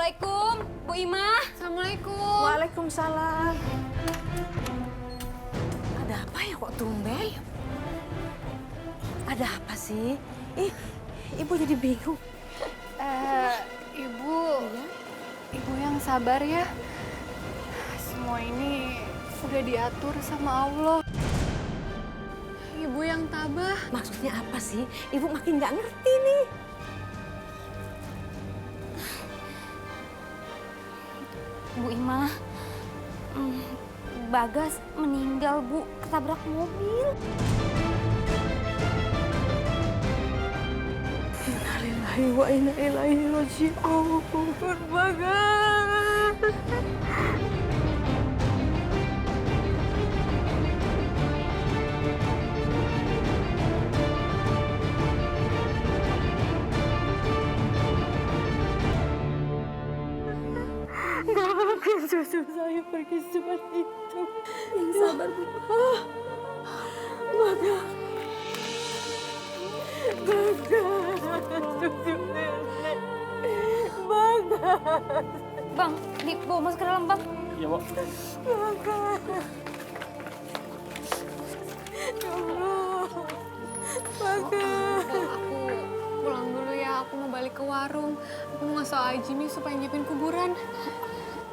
Assalamualaikum, Bu Imah. Assalamualaikum. Waalaikumsalam. Ada apa ya kok tumben? Ada apa sih? Ibu jadi bingung. Ibu, Ibu yang sabar ya. Semua ini udah diatur sama Allah. Ibu yang tabah. Maksudnya apa sih? Ibu makin nggak ngerti nih. Bu Imah, Bagas meninggal, Bu, ketabrak mobil. Innalillahi wa inna ilaihi raji'un. Bagas. Nggak mungkin cucu saya pergi seperti itu. Yang sabar, Bu. Bagas. Cucu nenek. Bagas. Bang, dibawa masuk ke dalam, Bang. Iya, Bu. Bagas. Ya Allah. Bagas. Bang, aku pulang dulu ya. Aku mau balik ke warung. Aku mau ngasih Aji nih supaya nyiapin kuburan.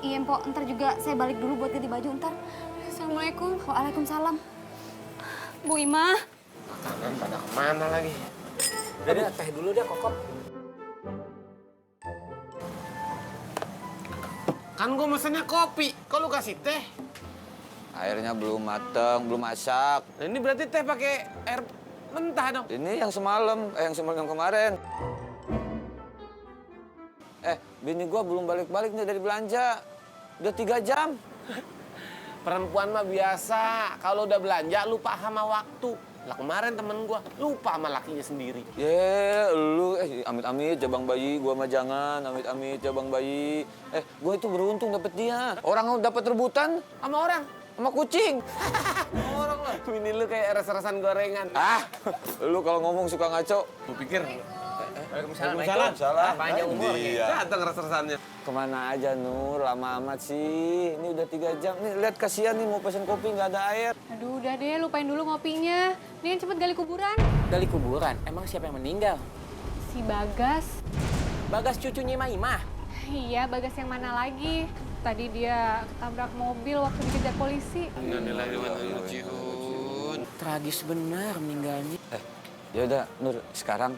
Iya, Mpok. Ntar juga saya balik dulu buat ganti baju, ntar. Assalamualaikum. Waalaikumsalam. Bu Imah. Makanan pada kemana lagi? Udah deh, teh dulu deh, Kokop. Kan gue mesennya kopi, kok lu kasih teh? Airnya belum mateng, belum masak. Nah, ini berarti teh pakai air mentah dong. Ini yang semalam, yang semalam kemarin. Bini gua belum balik-balik nih dari belanja. Udah 3 jam. Perempuan mah biasa, kalau udah belanja lupa sama waktu. Lah kemarin temen gua lupa sama lakinya sendiri. Lu amit-amit jabang bayi, gua mah jangan. Amit-amit jabang bayi. Gua itu beruntung dapet dia. Orang dapat rebutan Sama orang. sama kucing. Orang lah. Bini lu kayak res-resan gorengan. Lu kalau ngomong suka ngaco. Gua pikir. Waalaikumsalam. Panjang umurnya. Datang res-resannya. Kemana aja Nur, lama amat sih. Ini udah 3 jam. Nih lihat kasihan nih mau pesen kopi nggak ada air. Aduh, udah deh. Lupain dulu ngopinya. Nih cepet gali kuburan. Gali kuburan? Emang siapa yang meninggal? Si Bagas. Bagas cucunya Imah. Iya, Bagas yang mana lagi? Tadi dia ketabrak mobil waktu dikejar polisi. Tragis benar meninggalnya. Ya udah Nur, sekarang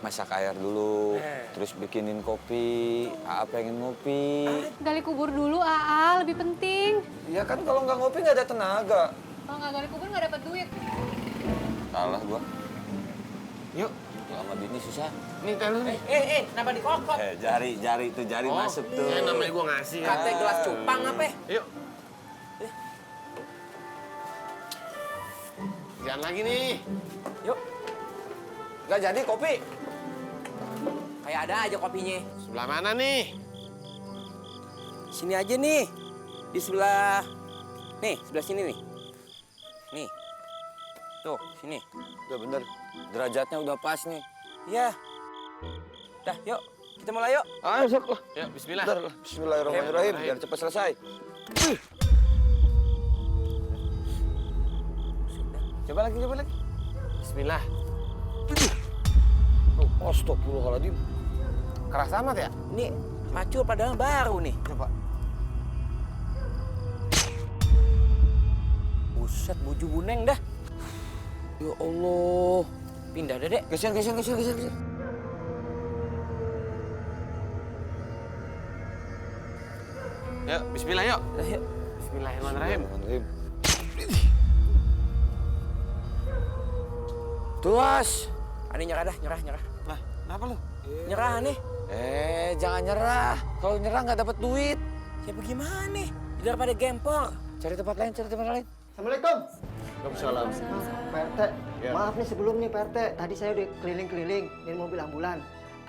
masak air dulu, terus bikinin kopi. Aa pengen ngopi. Gali kubur dulu, Aa. Lebih penting. Ya kan kalau nggak ngopi nggak ada tenaga. Kalau nggak gali kubur nggak dapat duit. Kalah gua. Yuk. Lama bini susah. Nih teh lu nih. Kenapa dikokok? Jari itu jari masuk tuh. Ya namanya gua ngasih. Katanya gelas cupang apa? Yuk. Jangan lagi nih. Yuk, Nggak jadi kopi. kayak ada aja kopinya. Sebelah mana nih? Sini aja nih. Di sebelah... Nih, sebelah sini nih. Nih. Tuh, sini. Udah bener, derajatnya udah pas nih. Iya. Dah, yuk. Kita mulai yuk. Ayo, sok lah. Yuk, bismillah. Bentar, bismillahirrahmanirrahim, biar cepat selesai. Coba lagi. Bismillah. Astagfirullahaladzim. Keras amat ya? Ini macul padahal baru nih. Coba. Buset, buju buneng dah. Ya Allah. Pindah dah, Dek. Geser. Yuk, bismillah yuk. Dah, yuk. Bismillahirrahmanirrahim. Tuas. Ani nyerah dah, nyerah. Lah, kenapa lu? Nyerah nih. Jangan nyerah. Kalau nyerah nggak dapat duit. Ya bagaimana nih? Daripada gempor. Cari tempat lain. Assalamualaikum. Waalaikumsalam. Pak RT, maaf nih sebelum nih Pak RT. Tadi saya udah keliling-keliling dari mobil ambulan.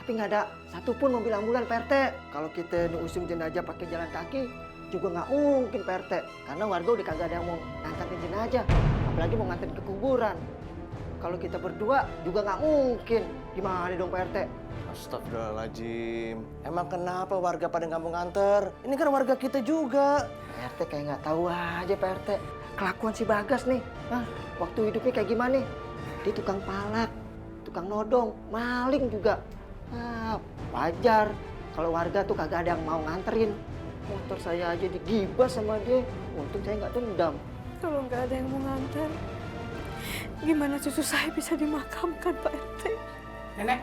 Tapi nggak ada satupun mobil ambulan Pak RT. Kalau kita usung jenazah pakai jalan kaki, juga nggak mungkin Pak RT. Karena warga udah kagak ada yang mau ngangkatin jenazah. Apalagi mau nganterin ke kuburan. Kalau kita berdua juga nggak mungkin. Gimana dong Pak RT? Astagfirullahaladzim. Emang kenapa warga pada nggak mau nganter? Ini kan warga kita juga. Pak RT kayak nggak tahu aja Pak RT. Kelakuan si Bagas nih. Hah? Waktu hidupnya kayak gimana? Dia tukang palak, tukang nodong, maling juga. Ah, wajar kalau warga tuh kagak ada yang mau nganterin. Motor saya aja digibas sama dia. Untung saya nggak dendam. Kalau nggak ada yang mau nganter, gimana cucu saya bisa dimakamkan, Pak RT? Nenek,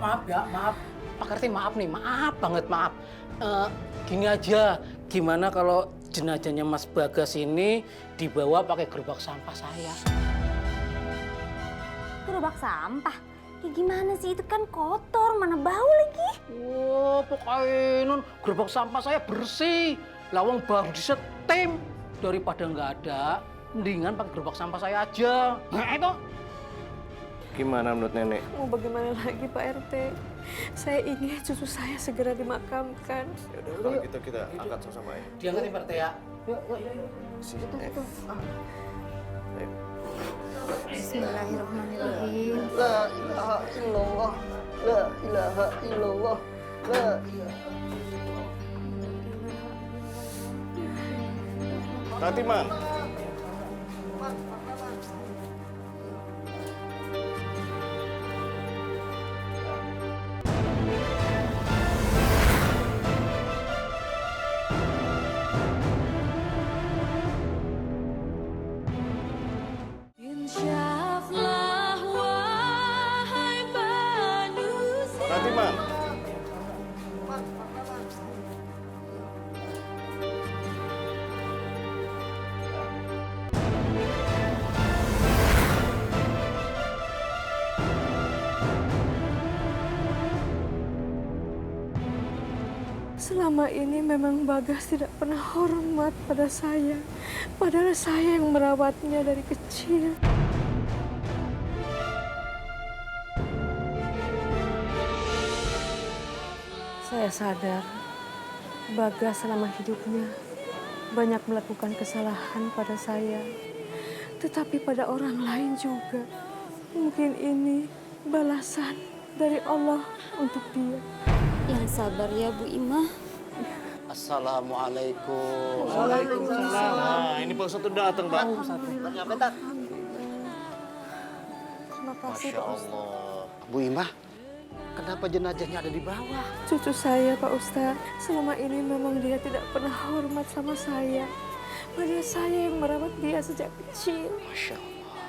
maaf ya, maaf. Pak RT maaf nih, maaf banget, maaf. Gini aja, gimana kalau jenazahnya Mas Bagas ini dibawa pakai gerobak sampah saya? Gerobak sampah? Kayak gimana sih? Itu kan kotor, mana bau lagi. Oh, pokoknya nun, gerobak sampah saya bersih. Lawang baru disetim. Daripada nggak ada, mendingan pakai gerobak sampah saya aja. Nah, itu. Gimana menurut nenek? Mau bagaimana lagi, Pak RT? Saya ingin cucu saya segera dimakamkan. Yaudah, kalau gitu kita angkat sama-sama ya. Diangkatin Pak RT ya. Ayo. Bismillahirrahmanirrahim. La ilaha illallah. La ilaha illallah. La ilaha Fatimah. Fatimah. Selama ini memang Bagas tidak pernah hormat pada saya. Padahal saya yang merawatnya dari kecil. Saya sadar Bagas selama hidupnya banyak melakukan kesalahan pada saya. Tetapi pada orang lain juga. Mungkin ini balasan dari Allah untuk dia. Yang sabar ya Bu Imah. Assalamualaikum. Waalaikumsalam. Nah, ini Pak Ustadz udah datang, Pak. Terima kasih Masya Pak Ustadz. Allah. Bu Imah, kenapa jenazahnya ada di bawah? Cucu saya Pak Ustadz, selama ini memang dia tidak pernah hormat sama saya. Padahal saya yang merawat dia sejak kecil. Masya Allah.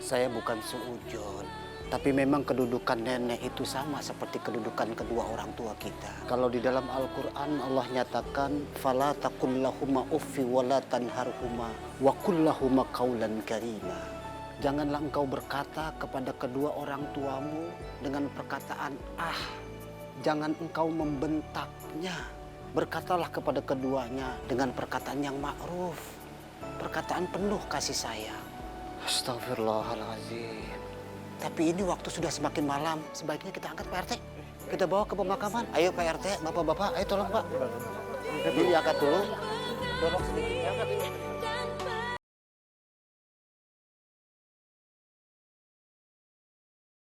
Saya bukan suujon, tapi memang kedudukan nenek itu sama seperti kedudukan kedua orang tua kita. Kalau di dalam Al-Quran Allah nyatakan, فَلَا تَقُلْ لَهُمَا أُفٍّ وَلَا تَنْهَرْهُمَا وَقُلْ لَهُمَا قَوْلًا كَرِيمًا. Janganlah engkau berkata kepada kedua orang tuamu dengan perkataan ah. Jangan engkau membentaknya. Berkatalah kepada keduanya dengan perkataan yang ma'ruf. Perkataan penuh kasih sayang. Astagfirullahaladzim. Tapi ini waktu sudah semakin malam. Sebaiknya kita angkat Pak RT. Kita bawa ke pemakaman. Ayo Pak RT, bapak-bapak, ayo tolong Pak. Ini angkat dulu. Dorong sedikit, angkat ini.